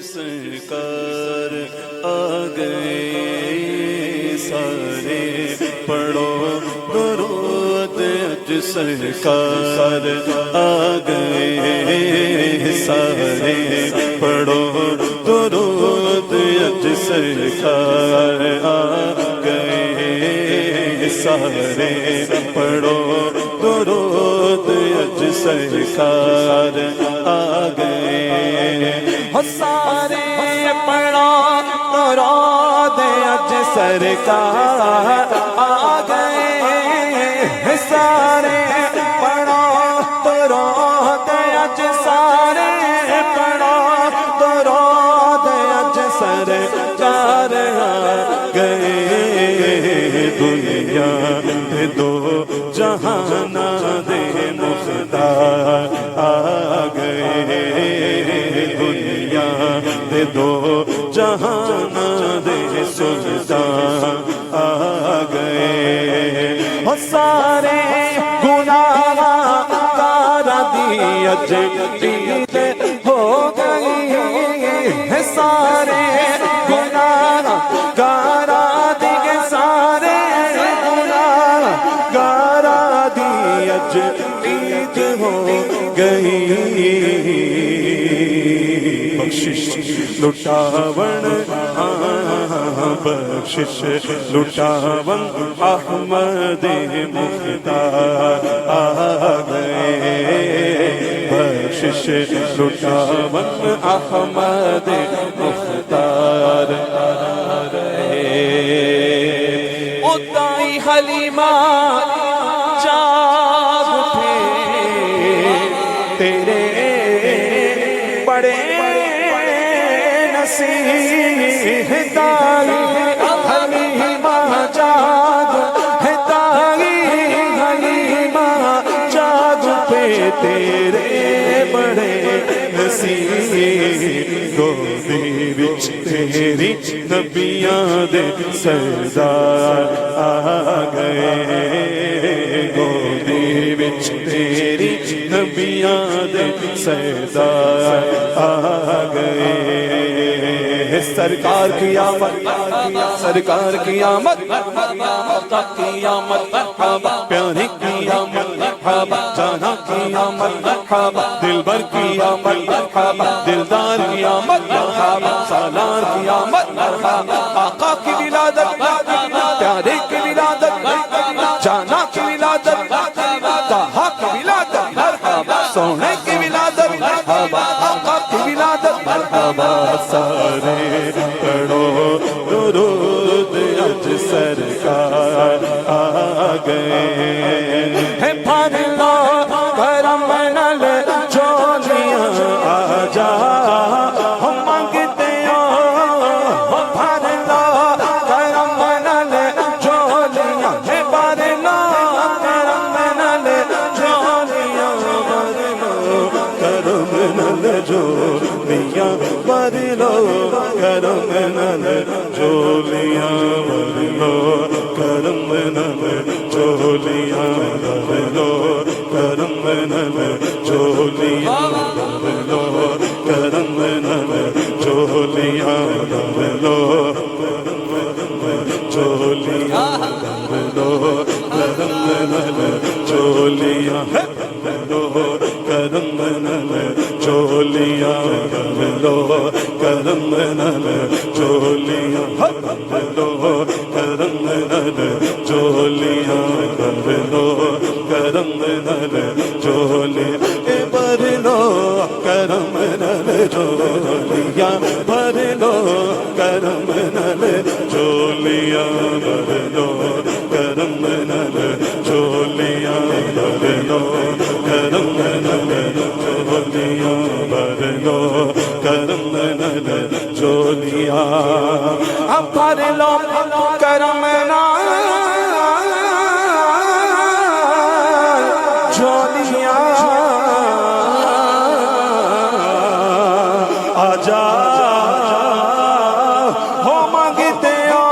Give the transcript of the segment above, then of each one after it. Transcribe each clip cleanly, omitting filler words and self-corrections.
سرکار آ گئے سارے پڑھو درود اج سرکار آ گئے سارے پڑھو درود اج سرکار آ گئے سارے پڑھو درود اج سرکار آ گئے سارے پڑھو درود اج سرکار آ گئے سارے پڑھو درود اج سارے پڑھو درود اج سرکار آ گئے دنیا دے دو جہانا دے مختار آ گئے دنیا دے دو جہانا دے سلطان آ گئے سارے گناہ کار دی اج عید ہو گئی سارے گناہ کار دی سارے گناہ کار دی اج عید ہو گئی بخشش لٹاون بخشش لٹاون احمد مختار آ گئے بخشش لٹاون احمد مختار آ گئے اتائی حلیمہ جاگ اٹھے تیرے بڑے نصیب دائی حلیمہ جاگ دائی حلیمہ جاگ پہ تیرے بڑے نصیب گودی وچ تیری نبیاں دے سردار آ گئے گودی وچ تیری نبیاں دے سردار آ گئے سرکار کی آمد سرکار کی آمد کی آمد مرحبا پیارے کی آمد مرحبا جانا کی آمد مرحبا دلبر کی آمد مرحبا دلدار کی آمد مرحبا سالار کی آمد مرحبا آقا کی ولادت پیارے کی ولادت جانا کی ولادت طہا کی ولادت مرحبا سونے کی ولادت مرحبا آقا کی ولادت مرحبا سارے پڑھو درود اج سرکار آ گئے بھر لو کرم نال جھولیاں آ جا ہم مانگتے ہو بھر لو کرم نال جھولیاں بھر لو کرم نال جھولیاں بھر لو کرم نال جھولیاں بھر لو کرم نال جھولیاں بھر لو کرم نال جھولیاں بھر لو کرم نال جھولیاں بھر لو کرم نال جھولیاں بھر لو جھولیاں بھر لو کرم نال جھولیاں بھر لو کرم نال جھولیاں بھر لو کرم نال جھولیاں بھر لو کرم نال جھولیاں بھر لو کرم نال جھولیاں بھر لو کرم نال جھولیاں بھر لو کرم نال جھولیاں بھر لو کرم نال جھولیاں بھر لو کرم نال جھولیاں بھر لو کرم نال جھولیاں بھر لو کرم نال جھولیاں آ جا ہو مانگتے ہو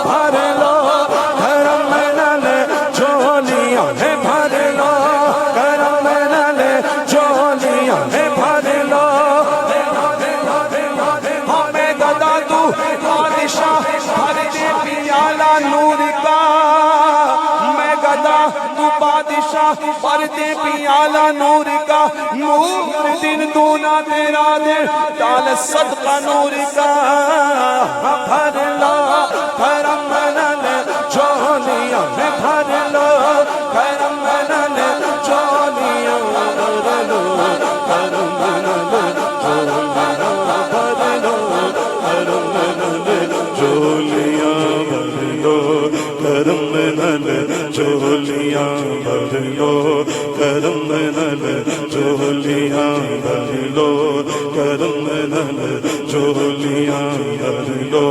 بھر لو کرم نال جھولیاں بھر لو کرم نال جھولیاں بھر لو نور دل تو نہ تیرا دل ڈال صدقہ نور کا بھر لو کرم نل جھولیاں میں بھر لو کرم نل جھولیاں بھر لو کرم نل جھولیاں بھر لو کرم نل جھولیاں بھر لو کرم نل جھولیاں بھر لو کرم نل جھولیاں بھر لو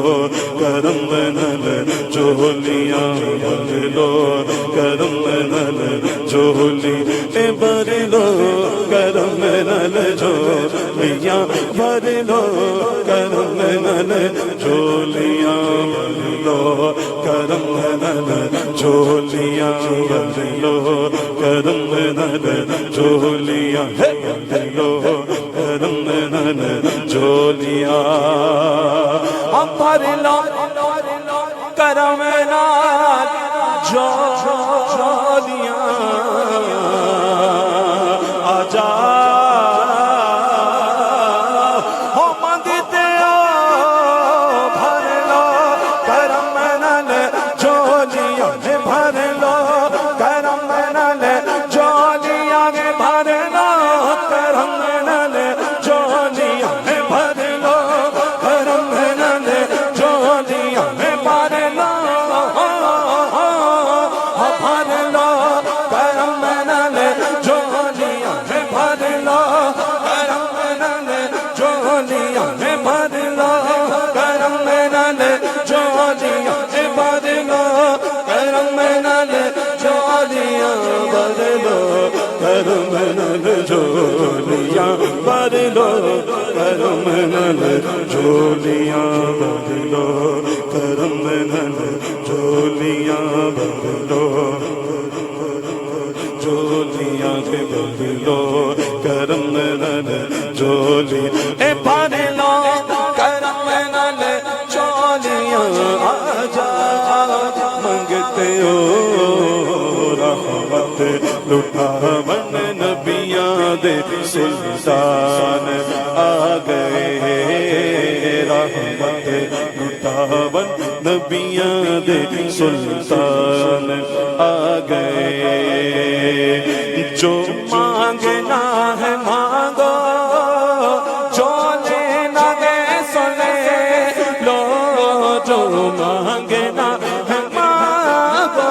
کرم نل جھولیاں بھر لو کرم نل جھولی بھر لو کرم نل جھولیاں بھر لو کرم نل جھولیاں بھر لو کرم نل جھولیاں بھر لو کرم نل جھولیاں بھر لو کرم نل جھولیاں بھر لو کرم نل جھولیاں آجا ہو مانگتے ہو بھر لو کرم نل جھولیاں میں بھر لو کرم نل جھولیاں میں بھر لو کرم نل جھولیاں میں بھر لو کرم نل جھولیاں میں بھر لو بھر لو کرم نل جھولیاں میں بھر لو کرم نل جھولیاں میں بھر لو کرم نل جھولیاں میں بھر لو کرم نل جھولیاں بھر لو کرم نل جھولیاں بھر لو کرم نل جھولیاں بھر لو کرم نل جھولیاں بھر لو جھولیاں بھر لو کرم نل جھولی بھر لو کرم نل جھولیاں آجا منگتے ہو رحمت لٹاون نبیاں دے سلطان آ گئے رحمت لٹاون نبیاں دے سلطان آ گئے جو مانگنا ہے مانگو جو لینا ہے سو لے لو جو مانگنا ہے مانگو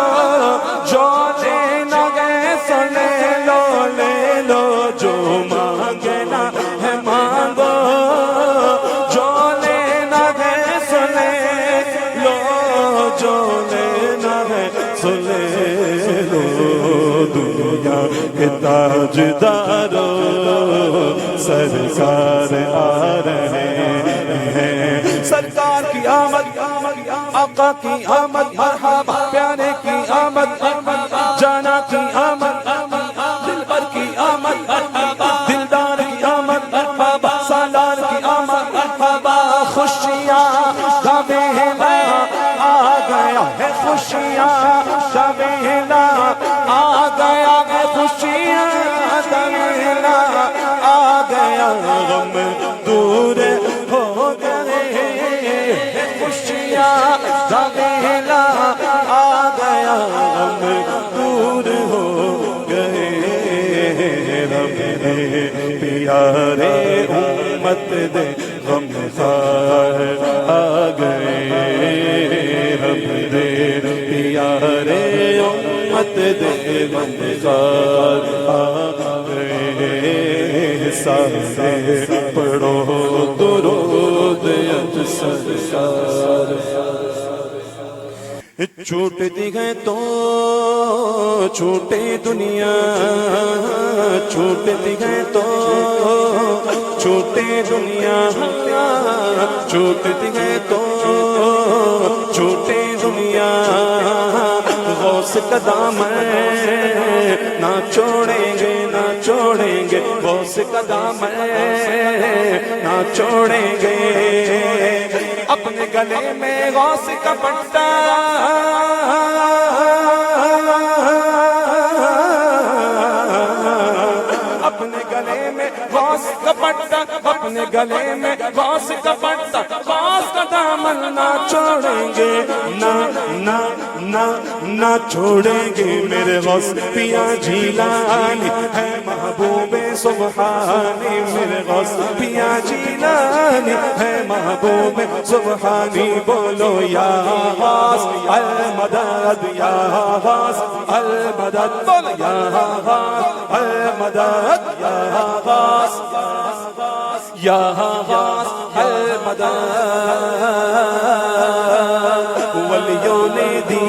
جو لینا ہے سو لے لو جو مانگنا ہے مانگو جو لینا ہے سو لے لو جو لینا ہے سو لے لو دنیا کے تاجدارو سرکار آ رہے ہیں سرکار کی آمد آقا کی آمد مرحبا پیارے کی آمد جانا کی آمد دلبر کی آمد دلدار کی آمد مرحبا سالار کی آمد مرحبا خوشیاں کا ویلا آ گیا ہے خوشیاں کا ویلا آ گیا ہے خوشیاں کا ویلا آ گیا غم دور ہو گئے خوشیاں کا ویلا آ گیا غم دور ہو گئے رب نے پیارے امت دے غم خار آ گئے رب دے پیارے امت دے غم خار آ گئے سارے پڑھو درود سرکار چھوٹتی ہے تو چھوٹے دنیا چھوٹتی ہے تو چھوٹے دنیا چھوٹتی ہے تو چھوٹے دنیا غوث کا دامن نہ چھوڑیں گے نہ چھوڑیں گے غوث کا دامن نہ چھوڑیں گے اپنے گلے میں غوث کا پٹا اپنے گلے میں غوث کا پٹا اپنے گلے میں غوث کا پٹا غوث کا دامن نہ چھوڑیں گے نہ نہ نہ نہ چھوڑیں گے میرے غوث پیا جیلانی ہے محبوب سبحانی میرے غوث پیا جیلانی ہے محبوب سبحانی بولو یا غوث المدد یا غوث المدد بولو یا غوث المدد یا غوث یا غوث المدد ولیوں نے دی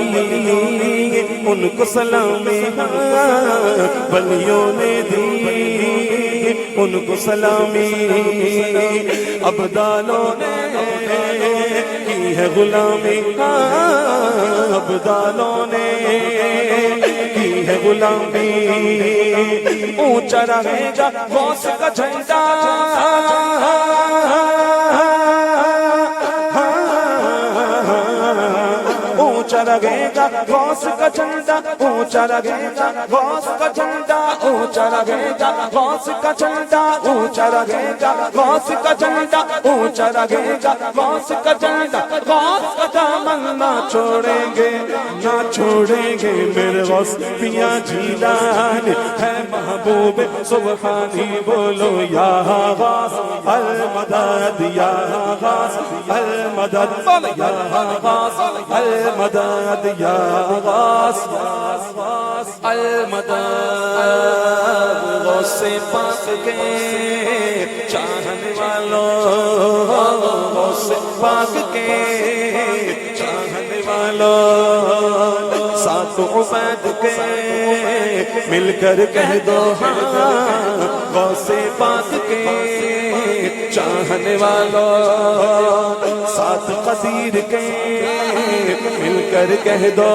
ان کو سلامی ولیوں نے دی ان کو سلامی ابدالوں نے کی ہے غلامی ابدالوں نے کی ہے غلامی اونچا رہے گا غوث کا جھنڈا اونچا رہے گا غوث کا جھنڈا اونچا رہے گا غوث کا جھنڈا اونچا رہے گا غوث کا جھنڈا اونچا رہے گا غوث کا جھنڈا اونچا رہے گا غوث کا جھنڈا غوث کا دامن نہ چھوڑیں گے نہ چھوڑیں گے میرے غوث پیا جیلانی ہے محبوب سبحانی بولو یا غوث المدد یا غوث المدد بولو یا غوث المدد یا غوث المدد غوث پاک کے چاہنے والوں غوث پاک کے چاہنے والوں سات عبید کے مل کر کہہ دو ہاں غوث پاک کے چاہنے والوں سات قدیر کے مل کر کہہ دو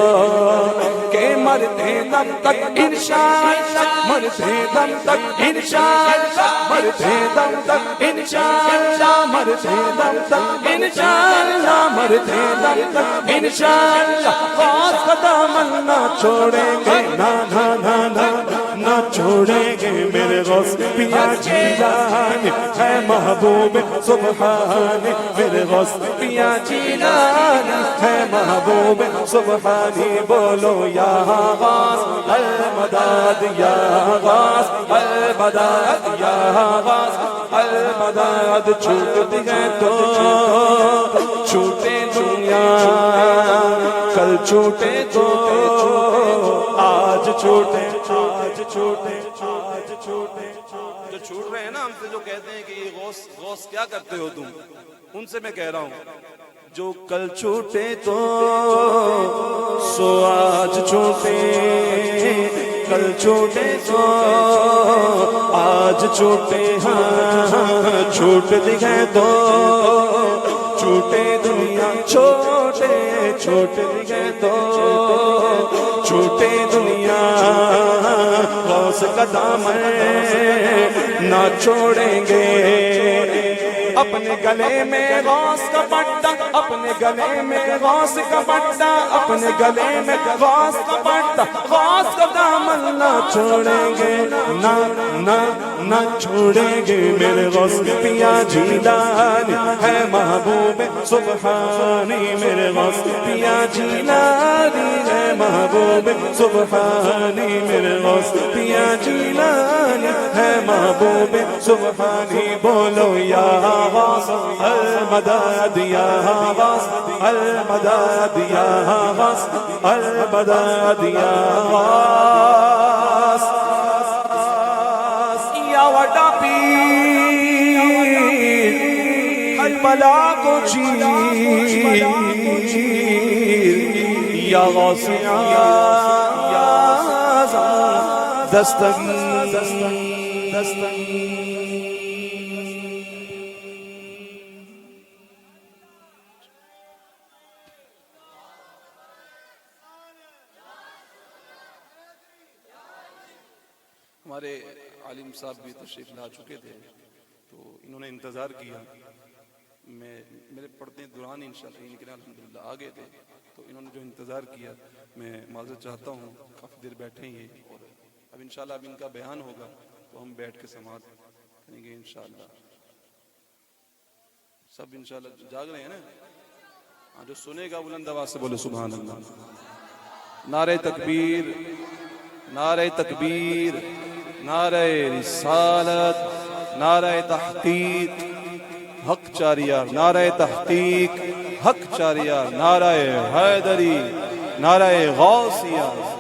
کہ مرتے دم تک انشاءاللہ مرتے دم تک انشاءاللہ مرتے دم تک انشاءاللہ مرتے دم تک انشاءاللہ مرتے دم تک انشاءاللہ غوث کا دامن نہ چھوڑیں گے نہ نہ نہ نہ نہ چھوڑیں گے میرے غوث پیا جیلانی ہے محبوب سبحانی میرے غوث پیا جیلانی ہے محبوب سبحانی بولو یا غوث المدد یا غوث المدد یا غوث المدد چھوٹتی ہے تو چھوٹے دنیا کل چھوٹے تو آج چھوٹے آج چھوٹے آج چھوٹے جو چھوٹ رہے ہیں نا ہم سے جو کہتے ہیں کہ یہ غوث کیا کرتے ہو تم ان سے میں کہہ رہا ہوں جو کل چھوٹے تو سو آج چھوٹے کل چھوٹے تو آج چھوٹے ہاں چھوٹ دکھے تو چھوٹے دنیا چھوٹے چھوٹ دکھے تو چھوٹے دنیا غوث کا دامن نہ چھوڑیں گے اپنے گلے میں غوث کا پٹا اپنے گلے میں غوث کا پٹا اپنے گلے میں غوث کا پٹا غوث کا دامن نہ چھوڑیں گے نہ نہ نہ چھوڑیں گے میرے غوث پیا جیلانی ہے محبوب سبحانی میرے غوث پیا جیلانی ہے محبوب سبحانی میرے غوث پیا جیلانی ہے محبوب سبحانی بولو یا غوث المدد یا غوث المدد یا غوث المدد یا غوث یا وڈا پیر کربلا کو چیر یا غوث اعظم دستگیر ہمارے عالم صاحب بھی تشریف لا چکے تھے تو انہوں نے انتظار کیا میرے پڑھتے دوران انشاءاللہ لیکن الحمدللہ آگے تھے تو انہوں نے جو انتظار کیا میں معذرت چاہتا ہوں کافی دیر بیٹھے ہی اور اب انشاءاللہ اب ان کا بیان ہوگا تو ہم بیٹھ کے سماعت کریں گے انشاءاللہ. سب انشاءاللہ جاگ رہے ہیں نا؟ ہاں جو سنے گا بلند آواز سے بولے سبحان اللہ. نعرہ تکبیر، نعرہ تکبیر، نعرہ رسالت، نعرہ تحقیق حق چاریار، نعرہ تحقیق حق چاریار، نعرہ حیدری، نعرہ غوثیہ.